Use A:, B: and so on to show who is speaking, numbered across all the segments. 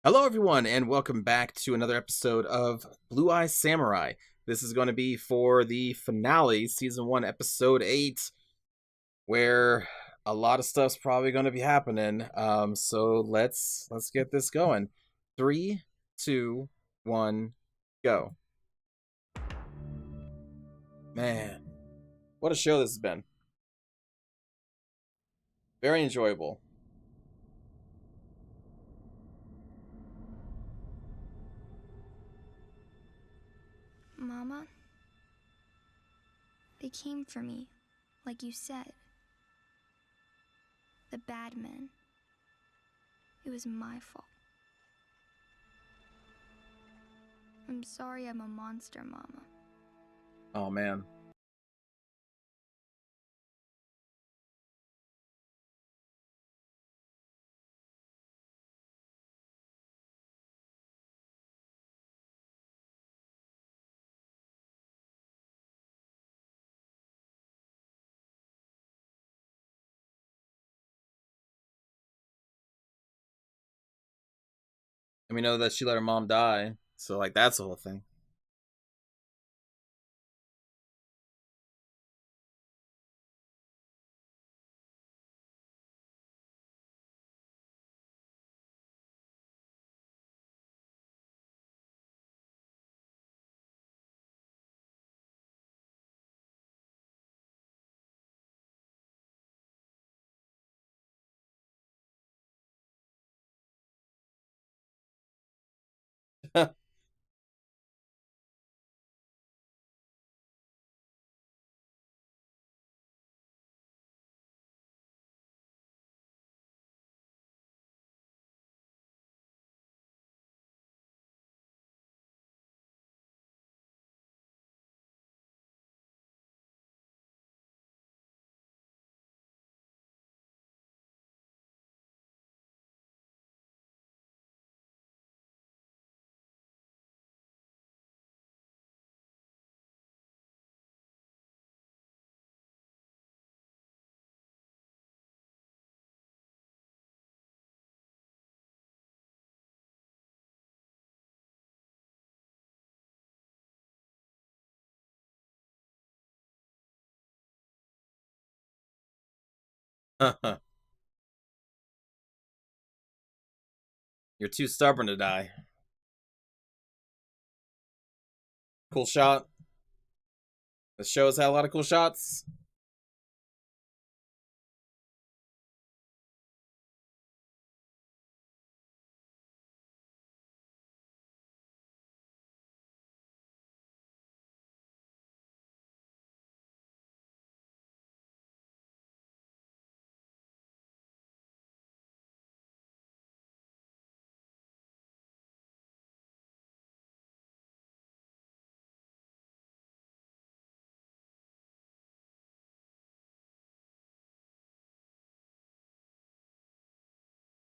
A: Hello, everyone, and welcome back to another episode of Blue Eye Samurai. This is going to be for the finale, season 1, episode 8, where a lot of stuff's probably going to be happening. So let's get this going. 3, 2, 1, go. Man, what a show this has been. Very enjoyable.
B: Mama, they came for me, like you said. The bad men. It was my fault. I'm sorry I'm a monster, Mama.
A: Oh man. And we know that she let her mom die, so like that's the whole thing. You're too stubborn to die. Cool shot. The show's had a lot of cool shots.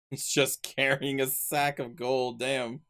A: He's just carrying a sack of gold. Damn.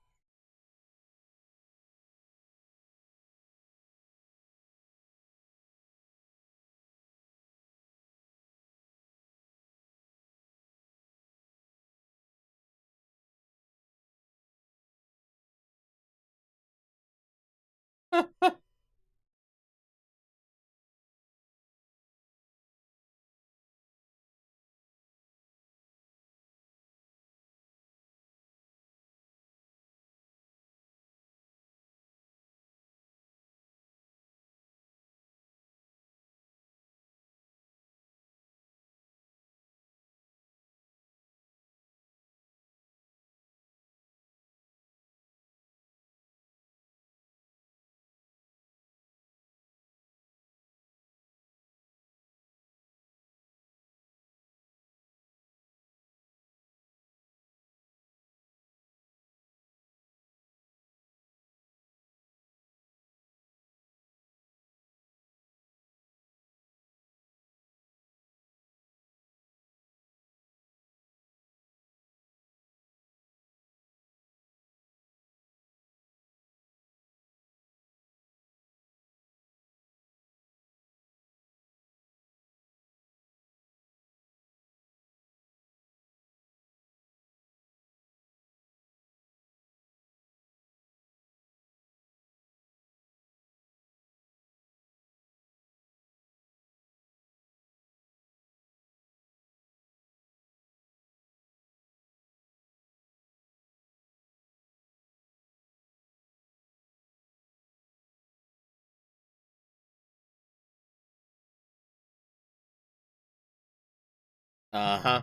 A: Uh-huh.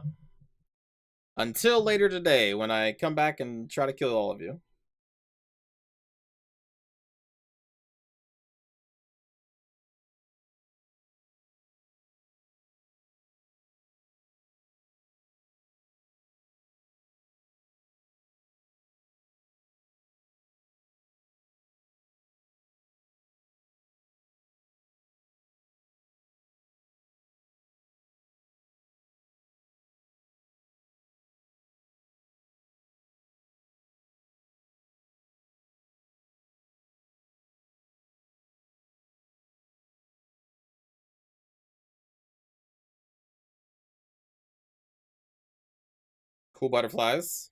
A: Until later today when I come back and try to kill all of you. Cool butterflies.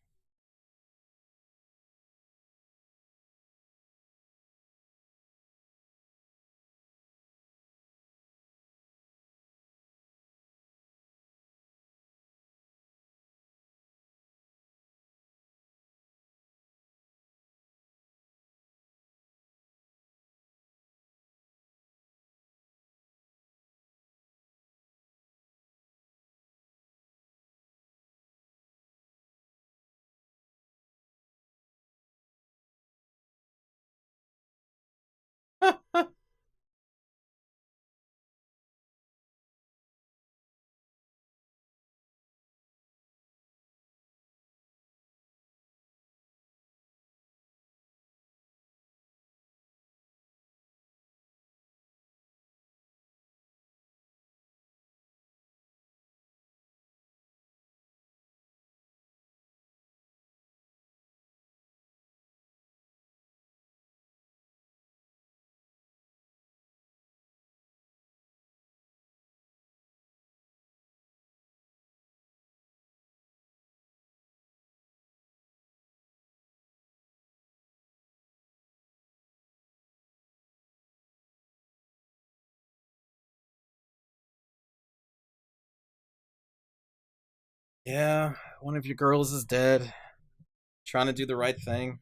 A: Yeah, one of your girls is dead. Trying to do the right thing.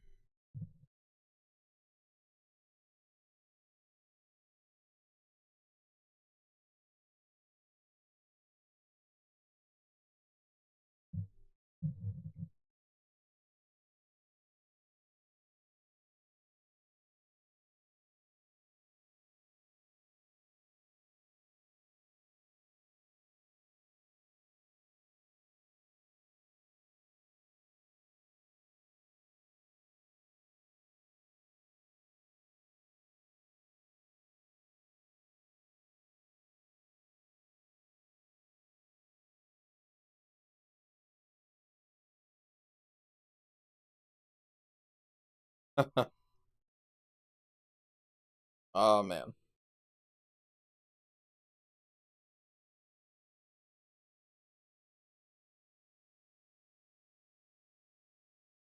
A: Oh man.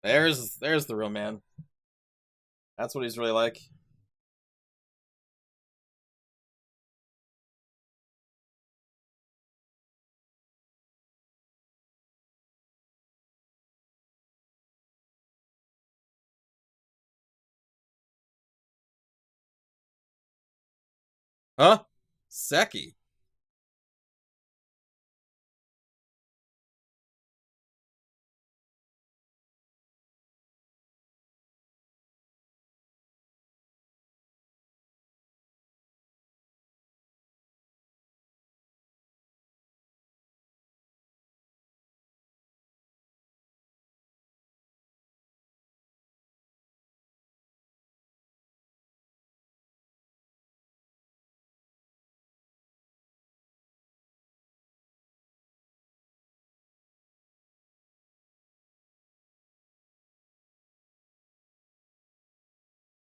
A: There's the real man. That's what he's really like. Huh? Seki.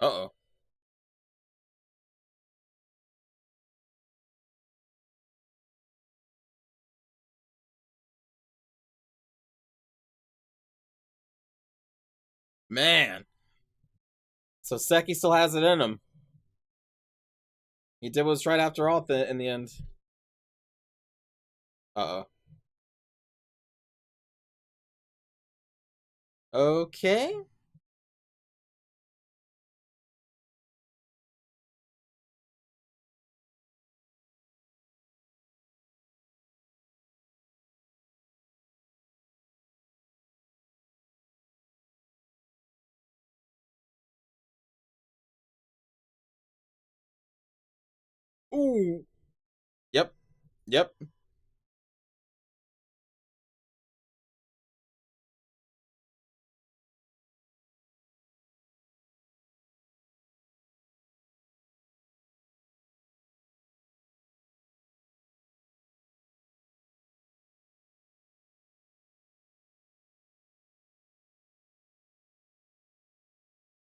A: Uh-oh. Man. So Seki still has it in him. He did what was right after all in the end. Uh-oh. Okay. Ooh. Yep. Yep.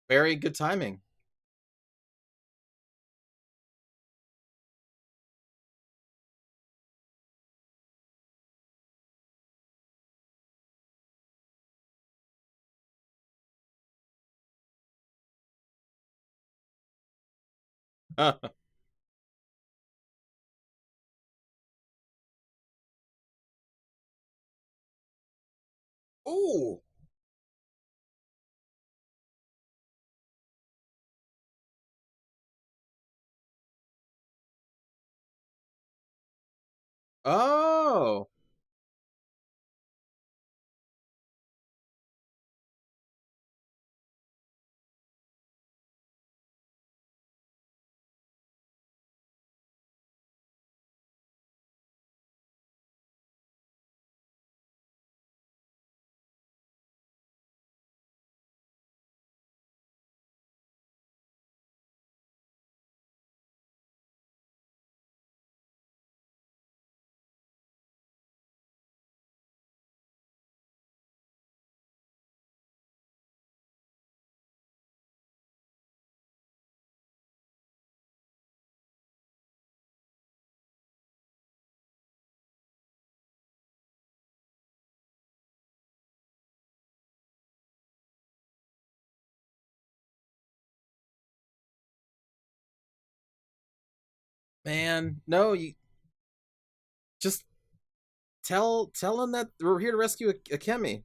A: Very good timing. Ooh. Oh. Man, no, you just tell him that we're here to rescue Akemi.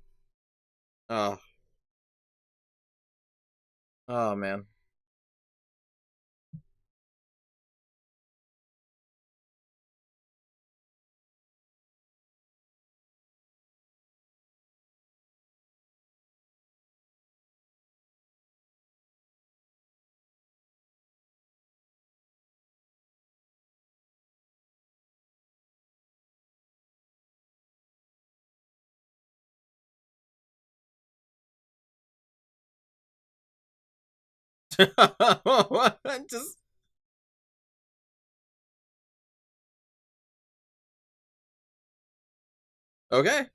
A: Oh. Oh man. Just okay.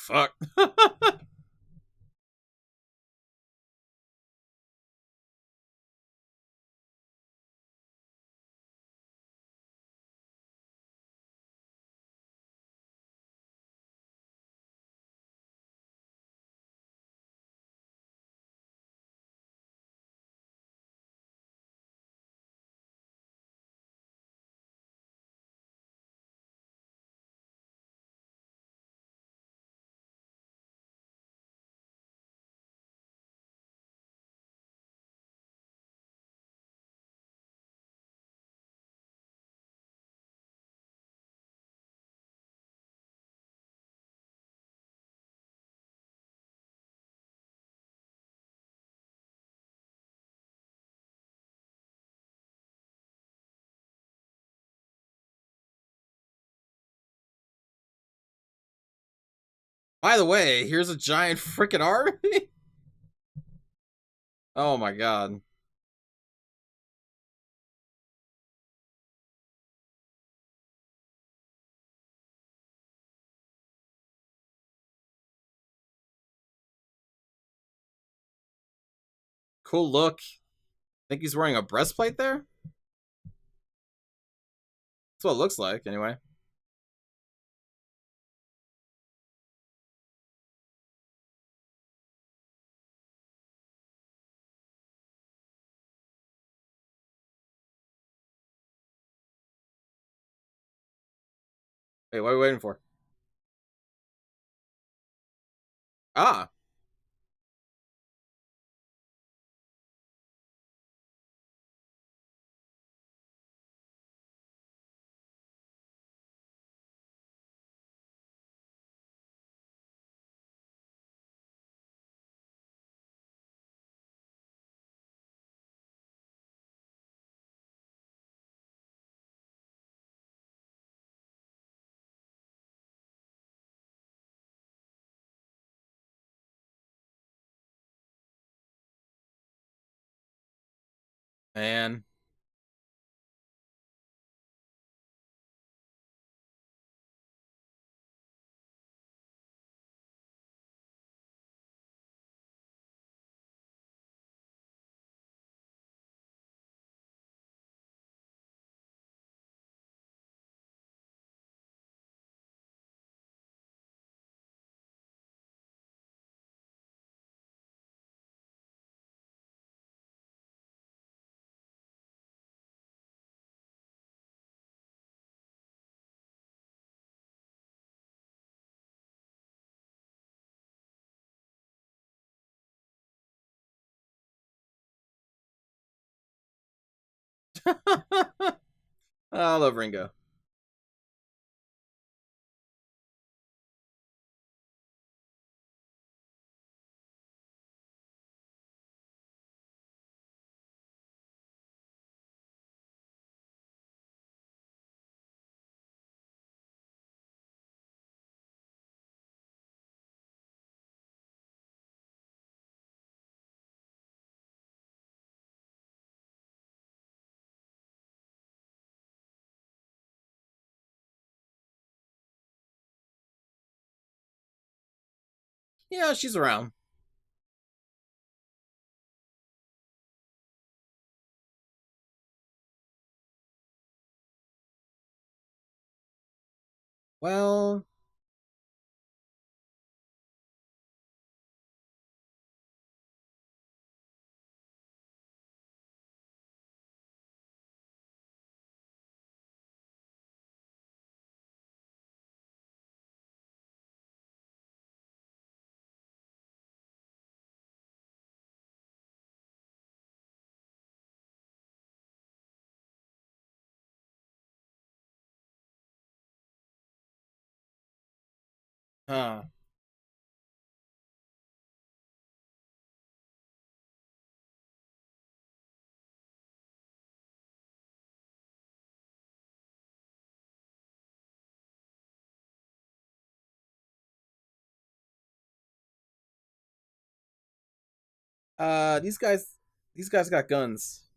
A: Fuck. By the way, here's a giant freaking army. Oh my god. Cool look. Think he's wearing a breastplate there? That's what it looks like, anyway. Wait, what are we waiting for? Ah. Man. I love Ringo. Yeah, she's around. Well, huh. These guys got guns.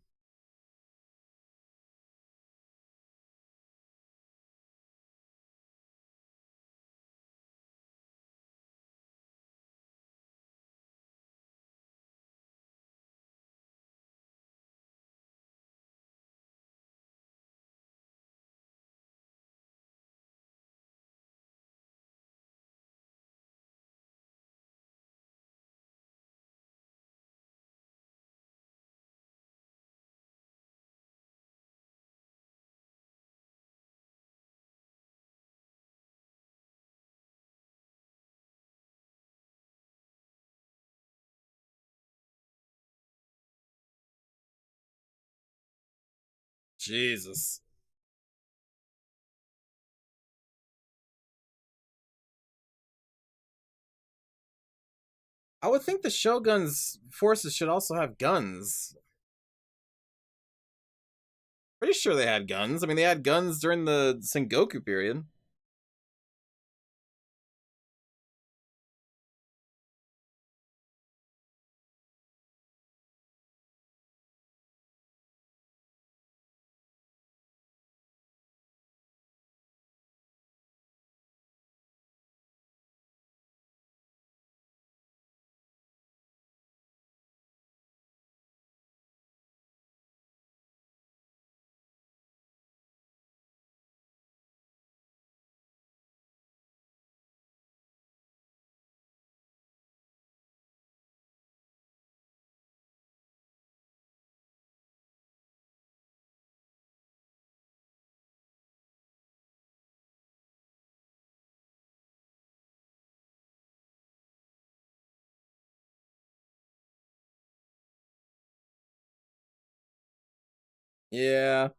A: Jesus. I would think the Shogun's forces should also have guns. Pretty sure they had guns. I mean, they had guns during the Sengoku period. Yeah.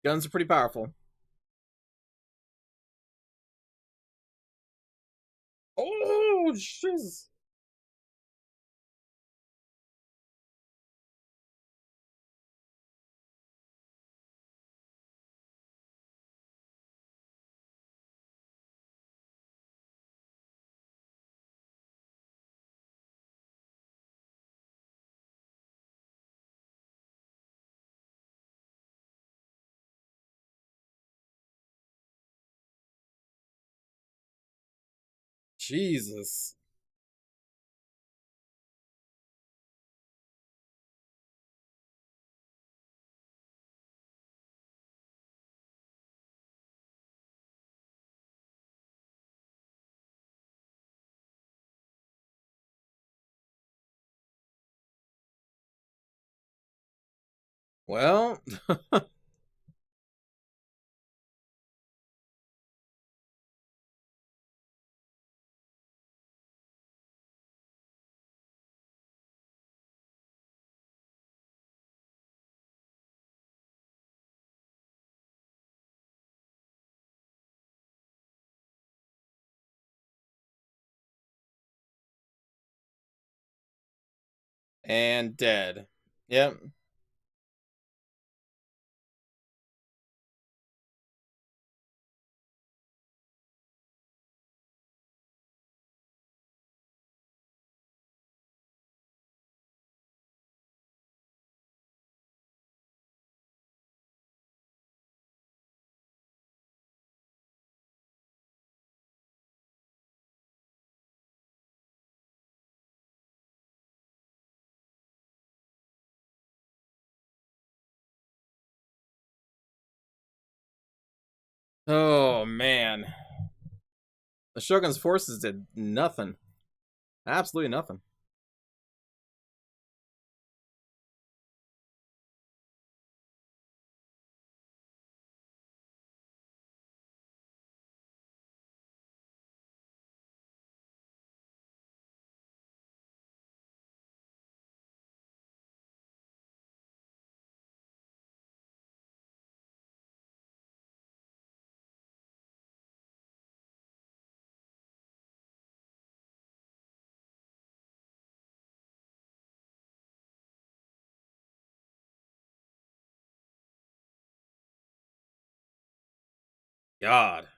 A: Guns are pretty powerful. Oh, jeez. Jesus. Well, and dead. Yep. Oh man. The Shogun's forces did nothing. Absolutely nothing. God.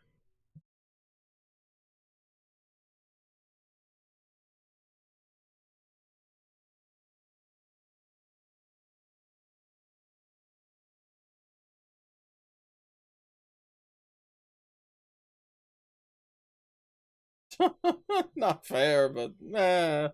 A: Not fair, but eh.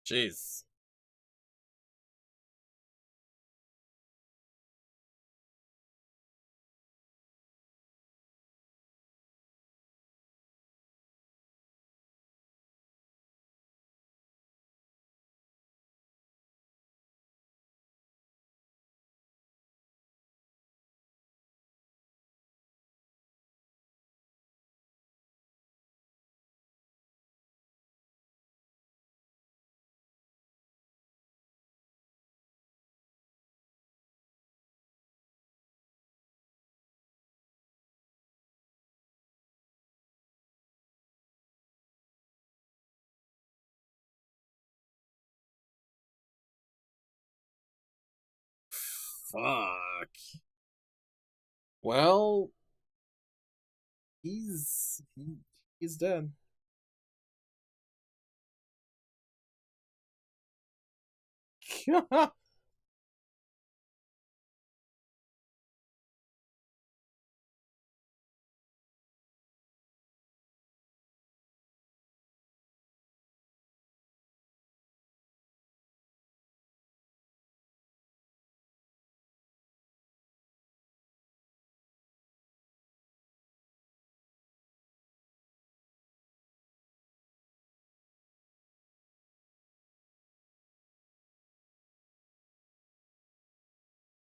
A: Jeez. Fuck. Well, he's dead.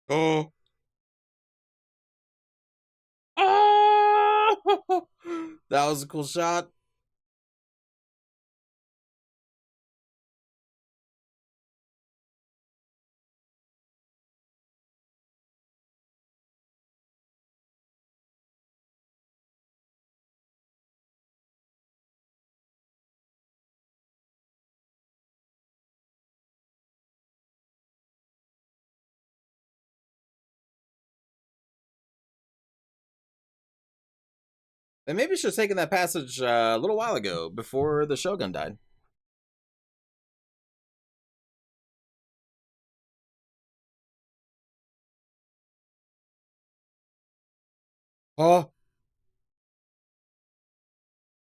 A: Oh. Ah! That was a cool shot. They maybe should have taken that passage a little while ago, before the Shogun died. Oh,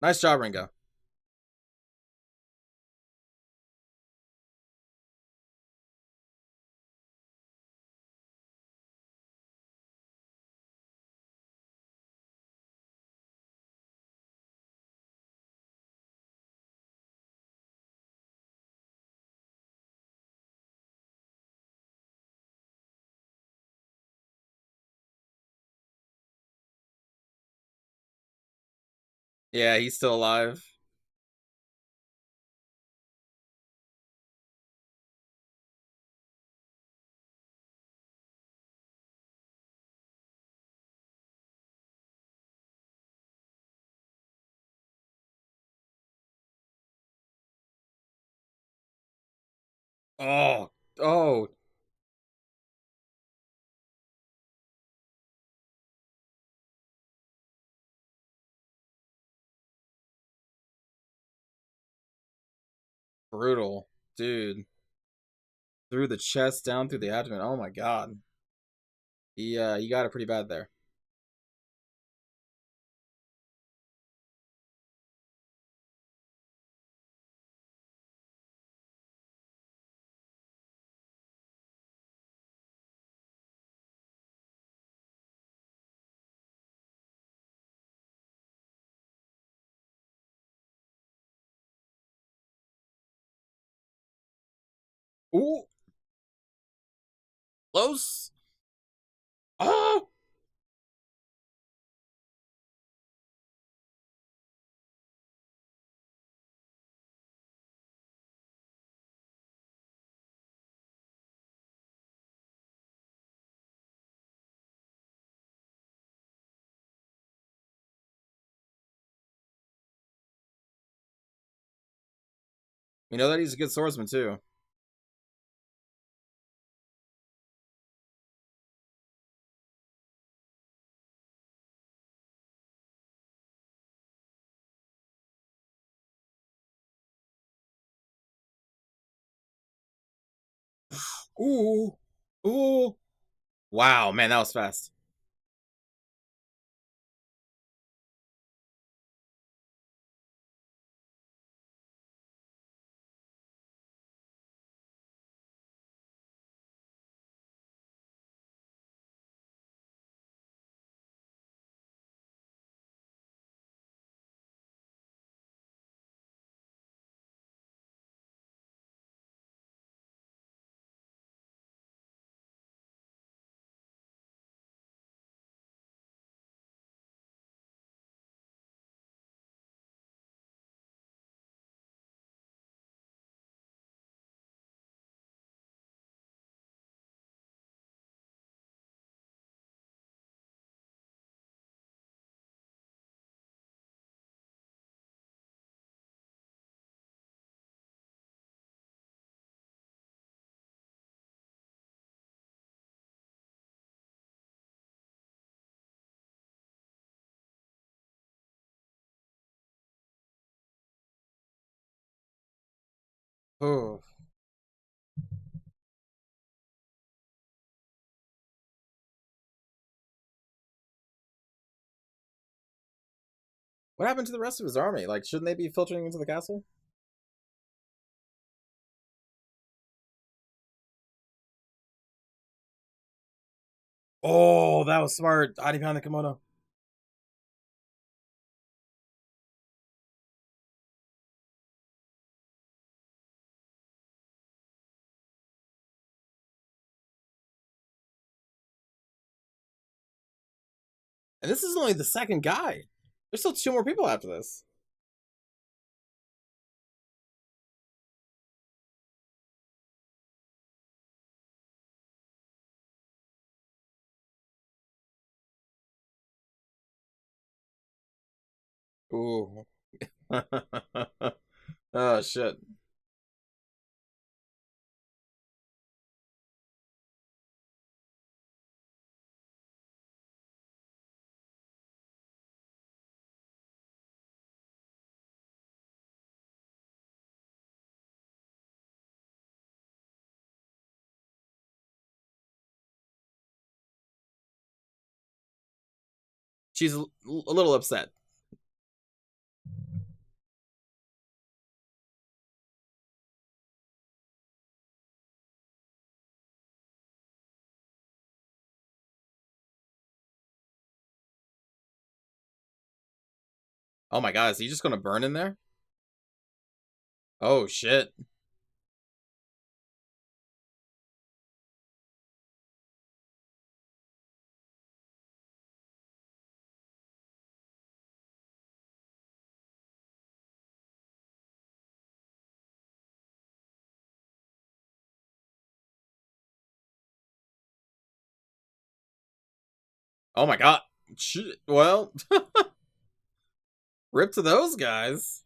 A: nice job, Ringo. Yeah, he's still alive. Oh, oh, brutal, dude. Through the chest, down through the abdomen. Oh my god. He got it pretty bad there. Ooh, close. Oh, we know that he's a good swordsman too. Ooh, ooh. Wow, man, that was fast. Oh. What happened to the rest of his army? Like, shouldn't they be filtering into the castle? Oh, that was smart. Hiding behind the kimono. And this is only the second guy. There's still two more people after this. Ooh. Oh, shit. She's a little upset. Oh my god, is he just gonna burn in there? Oh shit. Oh my god. Shit. Well, rip to those guys.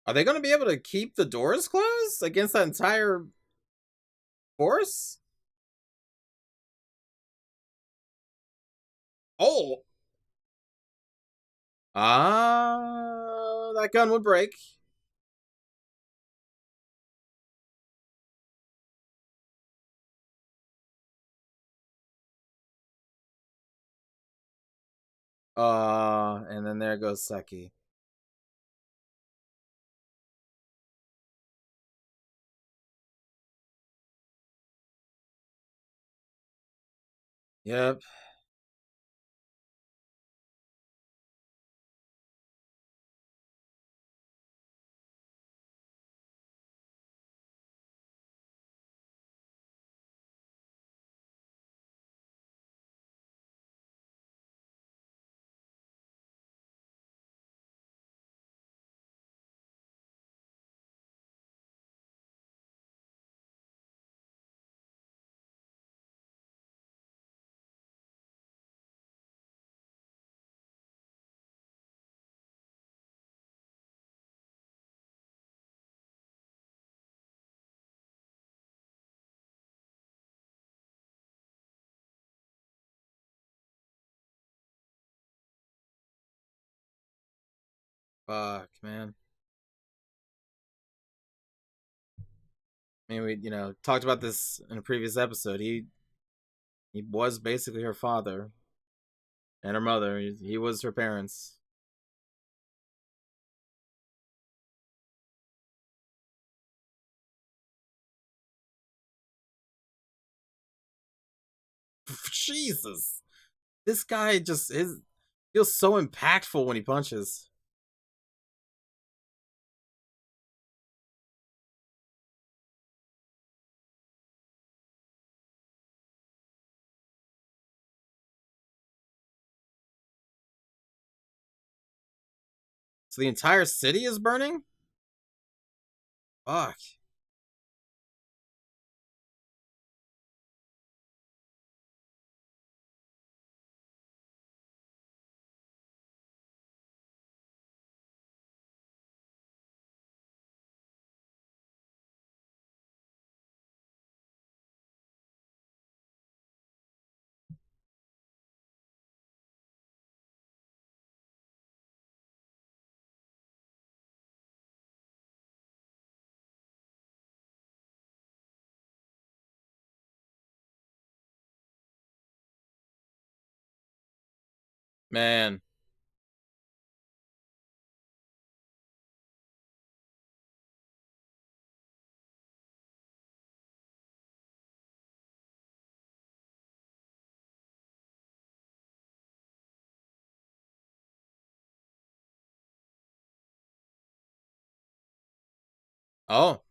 A: Are they gonna be able to keep the doors closed against that entire force? Oh. Ah, that gun would break. And then there goes Seki. Yep. Fuck, man. I mean, we talked about this in a previous episode. He was basically her father and her mother. He was her parents. Jesus, this guy just is feels so impactful when he punches. So the entire city is burning? Fuck. Man. Oh.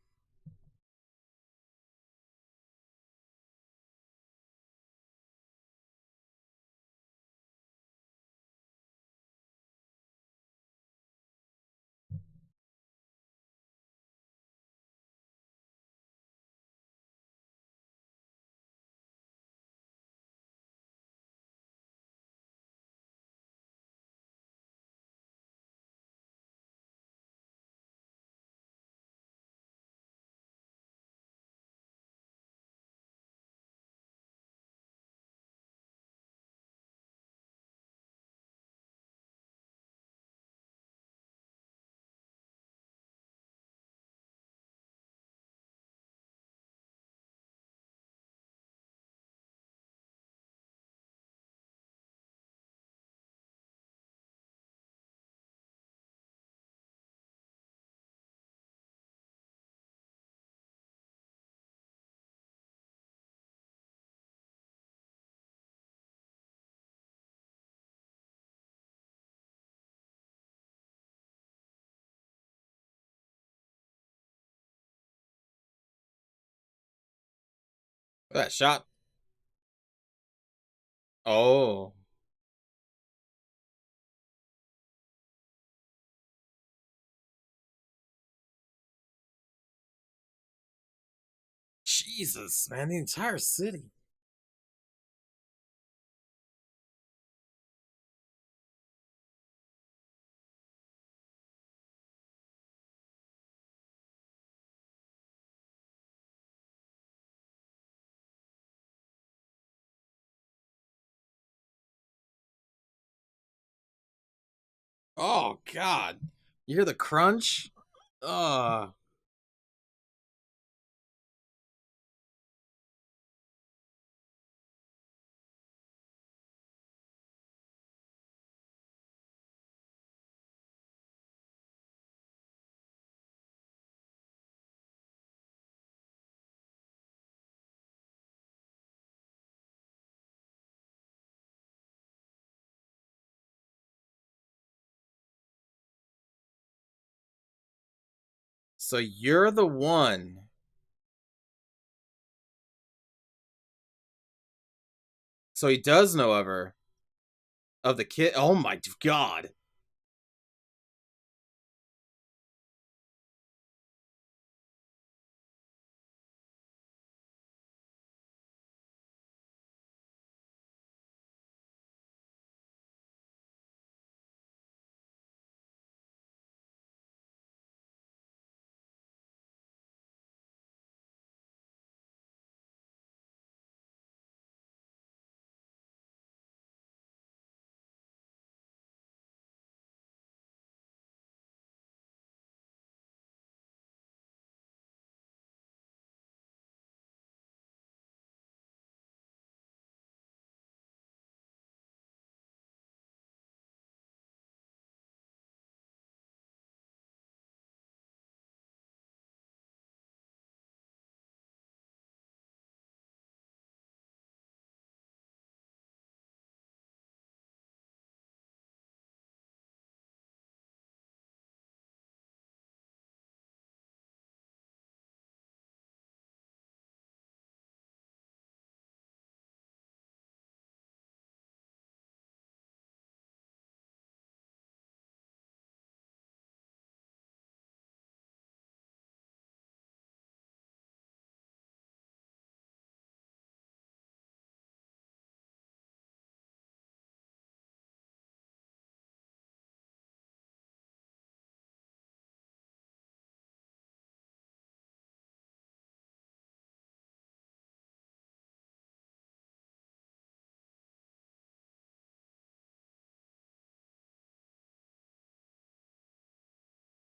A: That shot. Oh. Jesus, man, the entire city. Oh god. You hear the crunch? Ugh. So you're the one. So he does know of her. Of the kid. Oh my god.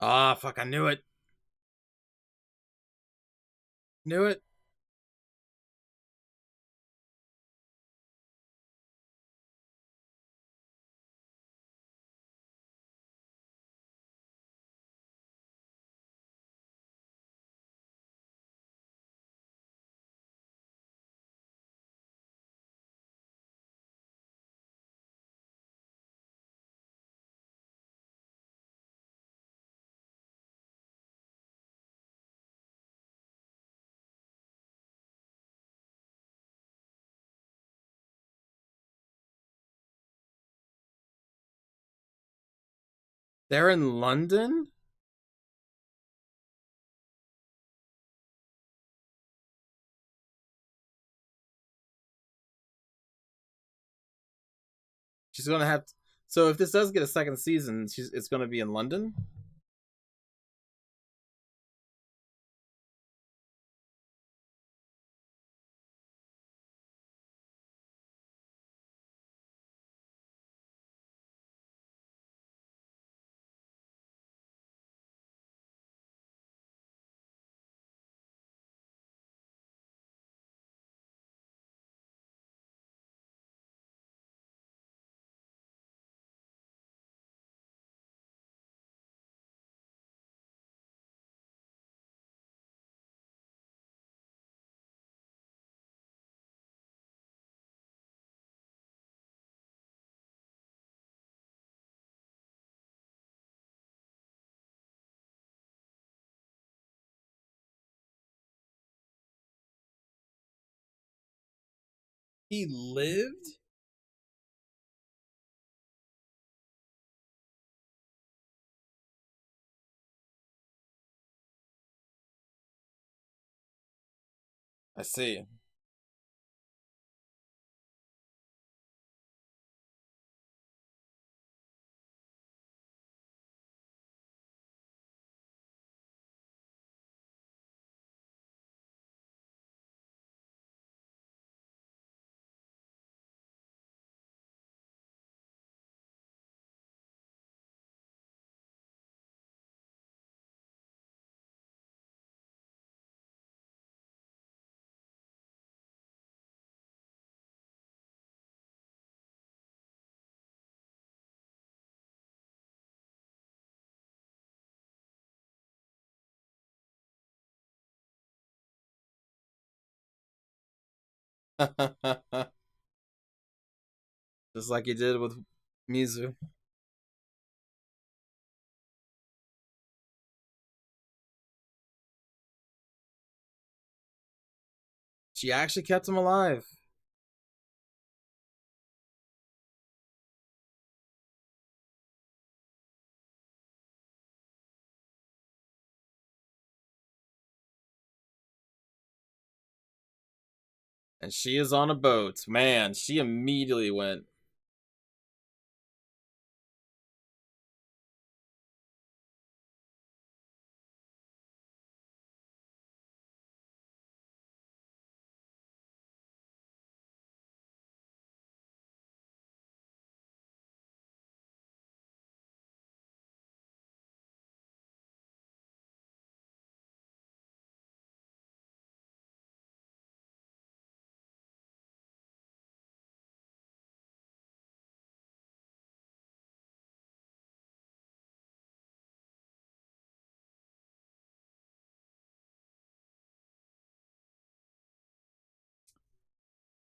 A: Ah, fuck, I knew it. Knew it. They're in London? She's gonna have to, so if this does get a second season, it's gonna be in London? He lived? I see. Just like he did with Mizu. She actually kept him alive. And she is on a boat. Man, she immediately went.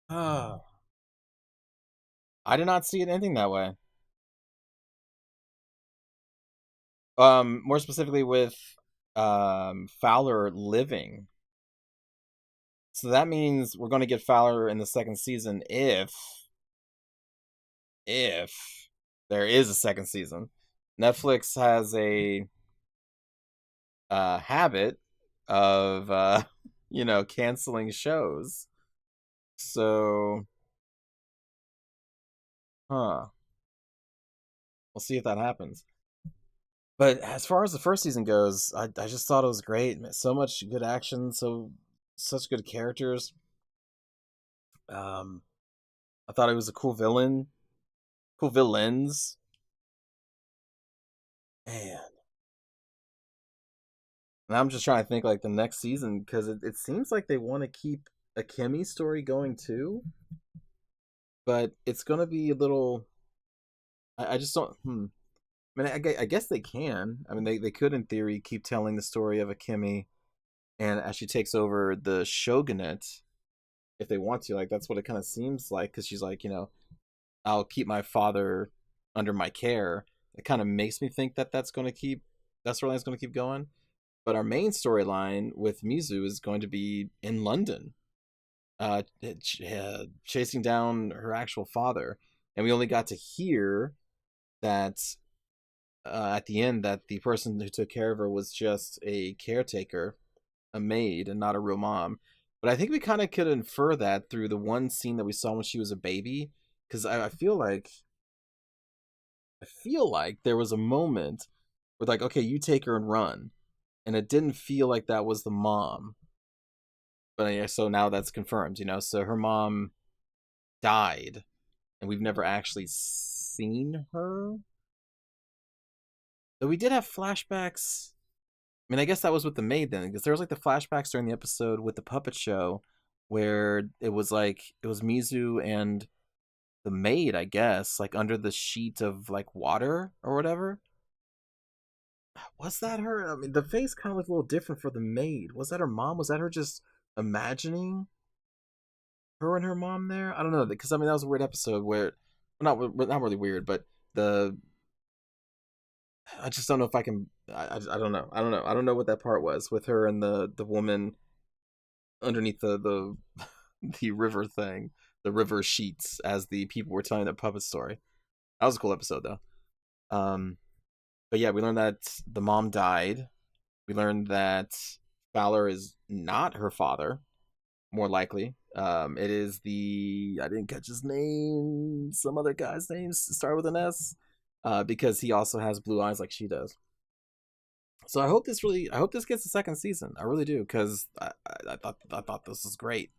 A: Ah, I did not see it ending that way. More specifically with Fowler living. So that means we're going to get Fowler in the second season if there is a second season. Netflix has a habit of canceling shows. So, huh. We'll see if that happens. But as far as the first season goes, I just thought it was great. So much good action, such good characters. Um, I thought it was a cool villain, cool villains. Man, And I'm just trying to think like the next season because it seems like they want to keep a Kimmy story going too, but it's gonna be a little. I just don't. I mean, I guess they can. I mean, they could in theory keep telling the story of a Kimmy, and as she takes over the shogunate, if they want to. Like that's what it kind of seems like because she's like, I'll keep my father under my care. It kind of makes me think that that storyline's going to keep going. But our main storyline with Mizu is going to be in London, chasing down her actual father, and we only got to hear that at the end that the person who took care of her was just a caretaker, a maid, and not a real mom. But I think we kind of could infer that through the one scene that we saw when she was a baby, because I feel like there was a moment where like, okay, you take her and run, and it didn't feel like that was the mom. But yeah, so now that's confirmed, So her mom died, and we've never actually seen her. Though we did have flashbacks. I mean, I guess that was with the maid then, because there was like the flashbacks during the episode with the puppet show, where it was Mizu and the maid, I guess, like under the sheet of like water or whatever. Was that her? I mean, the face kind of looked a little different for the maid. Was that her mom? Was that her just imagining her and her mom there? I don't know, because I mean that was a weird episode where, not really weird, but the I just don't know if I can. I don't know. I don't know what that part was with her and the woman underneath the the river thing, the river sheets, as the people were telling their puppet story. That was a cool episode though. But yeah, we learned that the mom died. We learned that Fowler is not her father, more likely. It is I didn't catch his name. Some other guy's name start with an S. Because he also has blue eyes like she does. So I hope this gets a second season. I really do because I thought this was great,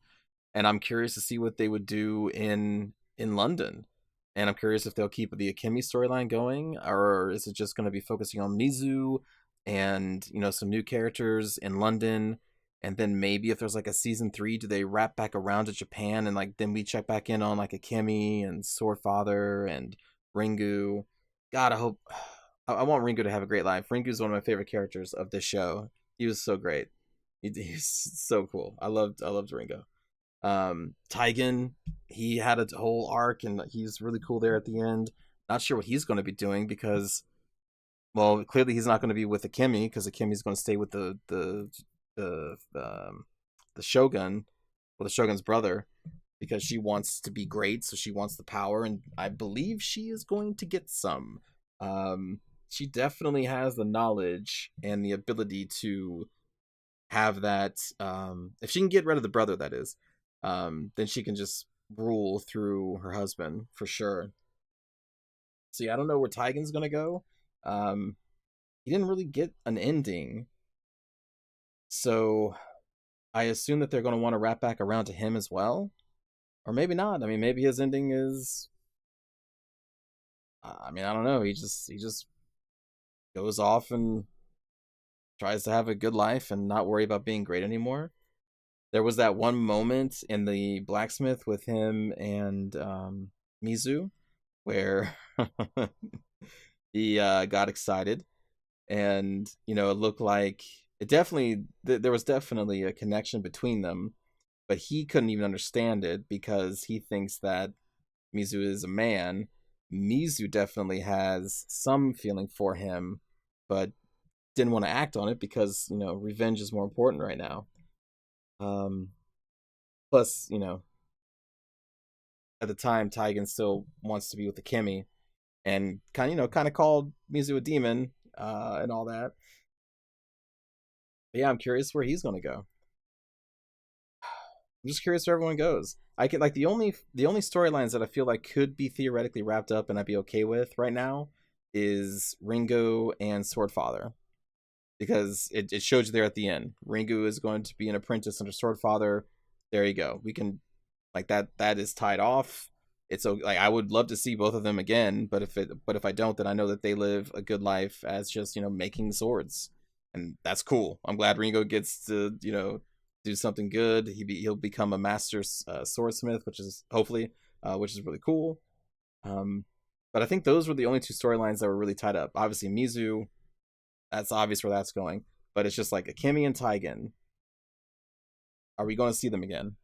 A: and I'm curious to see what they would do in London, and I'm curious if they'll keep the Akemi storyline going, or is it just going to be focusing on Mizu and some new characters in London, and then maybe if there's like a season 3, do they wrap back around to Japan and like then we check back in on like Akemi and Sword Father and Ringu. God, I hope I want Ringo to have a great life. Ringo's one of my favorite characters of this show. He was so great. He's so cool. I loved Ringo. Taigen, he had a whole arc and he's really cool there at the end. Not sure what he's going to be doing because, well, clearly he's not going to be with Akemi because Akemi's going to stay with the Shogun, well, the Shogun's brother, because she wants to be great, so she wants the power, and I believe she is going to get some. She definitely has the knowledge and the ability to have that. If she can get rid of the brother, that is, then she can just rule through her husband for sure. See, I don't know where Taigen's gonna go. Um, he didn't really get an ending, so I assume that they're gonna want to wrap back around to him as well, or maybe not. I mean, maybe his ending is. I mean, I don't know. He just goes off and tries to have a good life and not worry about being great anymore. There was that one moment in the blacksmith with him and Mizu where he got excited, and it looked like there was definitely a connection between them, but he couldn't even understand it because he thinks that Mizu is a man. Mizu definitely has some feeling for him, but didn't want to act on it because revenge is more important right now. Um, Plus, at the time, Taigen still wants to be with the Kimmy, and kind of called Mizu a demon, and all that. But yeah, I'm curious where he's gonna go. I'm just curious where everyone goes. I can like the only storylines that I feel like could be theoretically wrapped up and I'd be okay with right now is Ringo and Sword Father, because it showed you there at the end. Ringu is going to be an apprentice under Sword Father. There you go. We can like that is tied off. It's like I would love to see both of them again, but if I don't, then I know that they live a good life as just making swords. and that's cool. I'm glad Ringo gets to do something good. He'll become a master swordsmith, which is hopefully which is really cool. Um, but I think those were the only two storylines that were really tied up. Obviously, Mizu, that's obvious where that's going. But it's just like Akemi and Taigen. Are we going to see them again?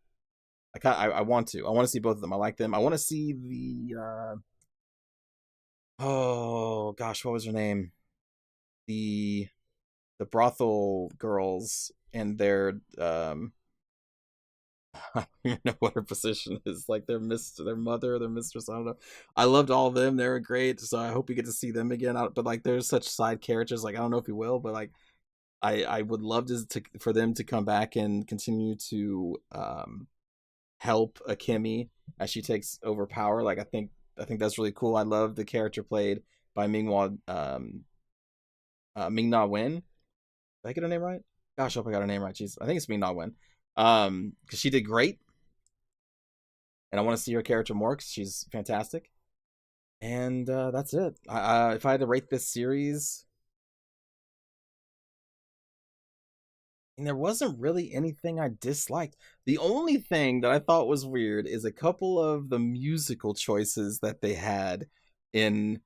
A: I want to. I want to see both of them. I like them. I want to see the oh gosh, what was her name? The brothel girls and their I don't even know what her position is. Like their mother, their mistress. I don't know. I loved all of them. They were great. So I hope we get to see them again. But like, there's such side characters. Like I don't know if we will, but like, I would love for them to come back and continue to help Akemi as she takes over power. Like I think that's really cool. I love the character played by Ming Na Wen. Did I get her name right? Gosh, I hope I got her name right. Jeez, I think it's Ming Na Wen. Because she did great, and I want to see her character more because she's fantastic. And that's it. If I had to rate this series, and there wasn't really anything I disliked. The only thing that I thought was weird is a couple of the musical choices that they had in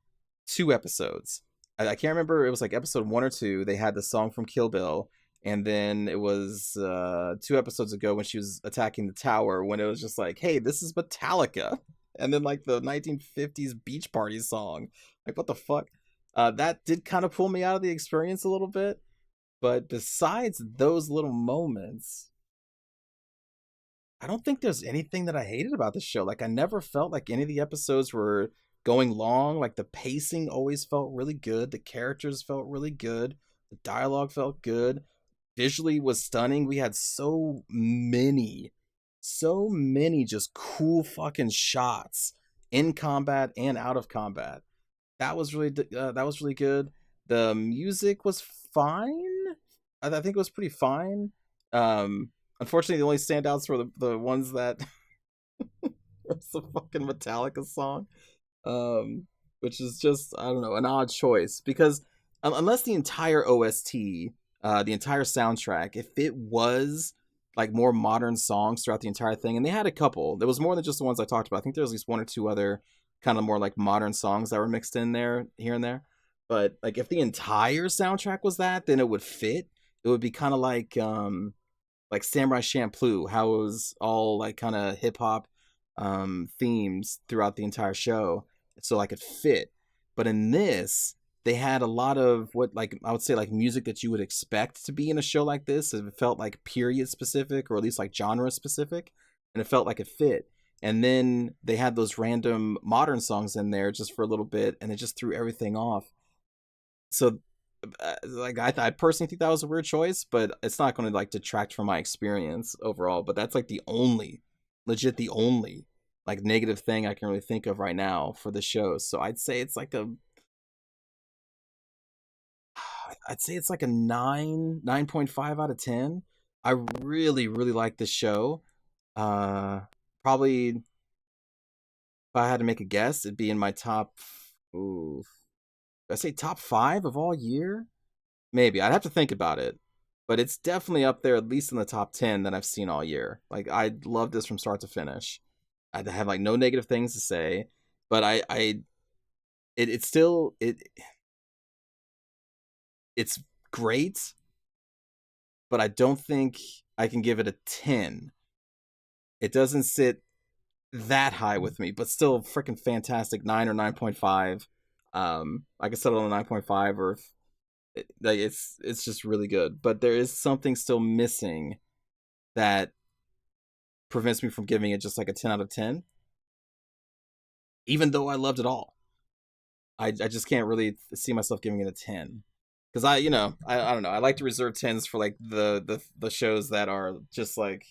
A: 2 episodes. I can't remember. It was like episode 1 or 2. They had the song from Kill Bill, and then it was 2 episodes ago when she was attacking the tower. When it was just like, "Hey, this is Metallica," and then like the 1950s beach party song. Like, what the fuck? That did kind of pull me out of the experience a little bit. But besides those little moments, I don't think there's anything that I hated about the show. Like I never felt like any of the episodes were going long. Like the pacing always felt really good. The characters felt really good. The dialogue felt good. Visually was stunning. We had so many just cool fucking shots in combat and out of combat. That was really good. The music was fine. I think it was pretty fine. Unfortunately, the only standouts were the ones that it's the fucking Metallica song, which is just I don't know an odd choice because unless the entire OST, the entire soundtrack, if it was like more modern songs throughout the entire thing, and they had a couple, there was more than just the ones I talked about. I think there was at least 1 or 2 other kind of more like modern songs that were mixed in there here and there. But like if the entire soundtrack was that, then it would fit. It would be kind of like Samurai Champloo, how it was all like kind of hip hop themes throughout the entire show, so like it fit. But in this, they had a lot of what like I would say like music that you would expect to be in a show like this. It felt like period specific or at least like genre specific, and it felt like it fit. And then they had those random modern songs in there just for a little bit, and it just threw everything off. So like I personally think that was a weird choice, but it's not going to like detract from my experience overall. But that's like the only like negative thing I can really think of right now for the show. So I'd say it's like a 9.5 out of 10. I really like this show. Probably if I had to make a guess, it'd be in my top. Ooh, I say top 5 of all year. Maybe I'd have to think about it, but it's definitely up there, at least in the top 10 that I've seen all year. Like I love this from start to finish. I have like no negative things to say, but it's still it's great, but I don't think I can give it a 10. It doesn't sit that high with me, but still freaking fantastic 9 or 9.5. I can settle on a 9.5 or like it's just really good, but there is something still missing that prevents me from giving it just like a 10 out of 10, even though I loved it all. I just can't really see myself giving it a 10 because I don't know, I like to reserve 10s for like the shows that are just like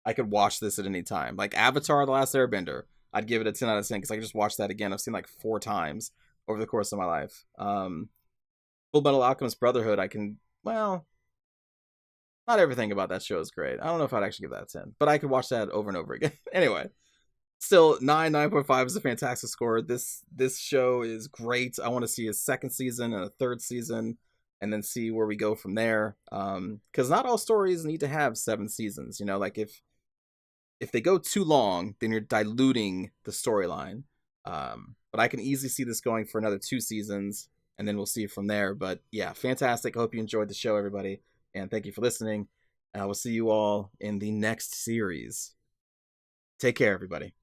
A: I could watch this at any time, like Avatar: The Last Airbender. I'd give it a 10 out of 10 because I could just watch that again. I've seen like 4 times over the course of my life. Full Metal Alchemist Brotherhood, I can, well, not everything about that show is great. I don't know if I'd actually give that a 10, but I could watch that over and over again. Anyway, still 9.5 is a fantastic score. This show is great. I want to see a second season and a third season. and then see where we go from there. Because not all stories need to have 7 seasons. Like if they go too long, then you're diluting the storyline. But I can easily see this going for another 2 seasons, and then we'll see from there. But yeah, fantastic. I hope you enjoyed the show, everybody, and thank you for listening. We'll see you all in the next series. Take care, everybody.